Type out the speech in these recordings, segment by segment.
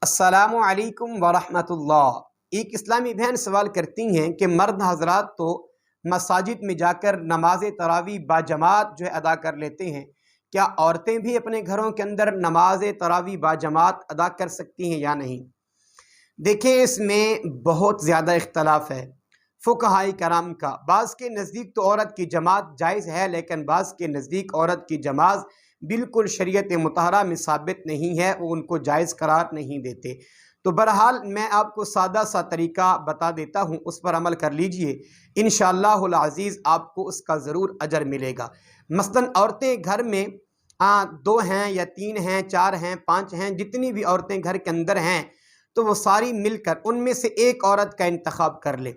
अस्सलामु अलैकुम वरहमतुल्लाह। एक इस्लामी बहन सवाल करती हैं कि मर्द हजरात तो मसाजिद में जाकर नमाज तरावी बाजमात जो है अदा कर लेते हैं, क्या औरतें भी अपने घरों के अंदर नमाज तरावी बाजमात अदा कर सकती हैं या नहीं? देखें, इसमें बहुत ज़्यादा इख्तलाफ है फ़ुक़हाए कराम का। बाज़ के नज़दीक तो औरत की जमात जायज़ है, लेकिन बाज़ के नज़दीक औरत की जमात बिल्कुल शरीयत मुतहरा में साबित नहीं है, वो उनको जायज़ करार नहीं देते। तो बहरहाल मैं आपको सादा सा तरीका बता देता हूँ, उस पर अमल कर लीजिए, इंशाअल्लाहुल अज़ीज़ आपको उसका ज़रूर अजर मिलेगा। मसलन औरतें घर में 2 हैं या 3 हैं, 4 हैं, 5 हैं, जितनी भी औरतें घर के अंदर हैं, तो वो सारी मिलकर उनमें से एक औरत का इंतखाब कर ले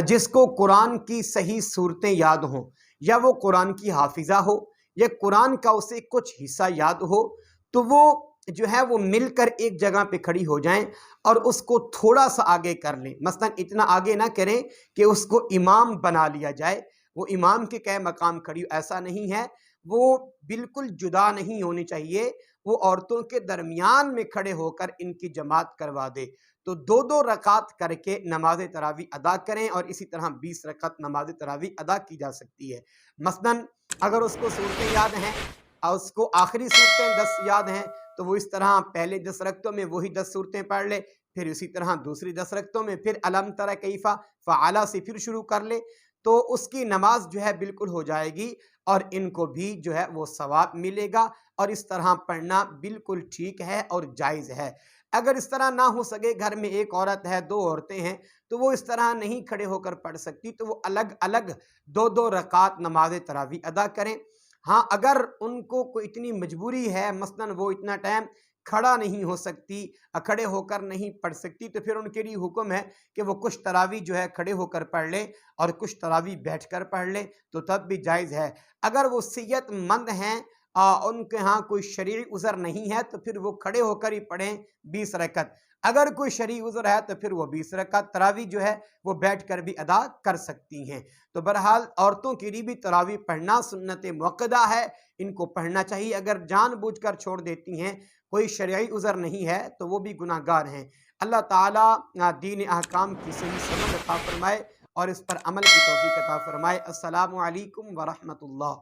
जिसको कुरान की सही सूरतें याद हों, या वो कुरान की हाफिज़ा हो, या कुरान का उसे कुछ हिस्सा याद हो, तो वो जो है वो मिलकर एक जगह पे खड़ी हो जाएं और उसको थोड़ा सा आगे कर लें। मसलन इतना आगे ना करें कि उसको इमाम बना लिया जाए, वो इमाम के क्या मकाम खड़ी हो, ऐसा नहीं है। वो बिल्कुल जुदा नहीं होनी चाहिए, वो औरतों के दरमियान में खड़े होकर इनकी जमात करवा दे। तो 2-2 रकात करके नमाज तरावी अदा करें, और इसी तरह 20 रकात नमाज तरावी अदा की जा सकती है। मसलन अगर उसको सूरतें याद हैं और उसको आखिरी सूरतें 10 याद हैं, तो वो इस तरह पहले 10 रकतों में वही 10 सूरतें पढ़ ले, फिर इसी तरह दूसरी 10 रकतों में फिर अलम तरा कैफा फ़अला से फिर शुरू कर ले, तो उसकी नमाज जो है बिल्कुल हो जाएगी, और इनको भी जो है वो सवाब मिलेगा। और इस तरह पढ़ना बिल्कुल ठीक है और जायज़ है। अगर इस तरह ना हो सके, घर में एक औरत है, 2 औरतें हैं, तो वो इस तरह नहीं खड़े होकर पढ़ सकती, तो वो अलग अलग 2-2 रकात नमाज तरावी अदा करें। हाँ, अगर उनको कोई इतनी मजबूरी है, मसलन वो इतना टाइम खड़ा नहीं हो सकती, खड़े होकर नहीं पढ़ सकती, तो फिर उनके लिए हुक्म है कि वो कुछ तरावी जो है खड़े होकर पढ़ ले और कुछ तरावी बैठकर पढ़ ले, तो तब भी जायज़ है। अगर वो सेहतमंद हैं, उनके यहाँ कोई शरीरी उज़र नहीं है, तो फिर वो खड़े होकर ही पढ़ें 20 रकत। अगर कोई शरीरी उज़र है, तो फिर वो 20 रकत तरावी जो है वो बैठकर भी अदा कर सकती हैं। तो बहरहाल औरतों के लिए भी तरावी पढ़ना सुन्नत मुअक्कदा है, इनको पढ़ना चाहिए। अगर जानबूझकर छोड़ देती हैं, कोई शरई उज़र नहीं है, तो वो भी गुनाहगार हैं। अल्लाह ताला दीन अहकाम की सही समझ अता फरमाए और इस पर अमल की तौफीक अता फरमाए। अस्सलामु अलैकुम व रहमतुल्लाह।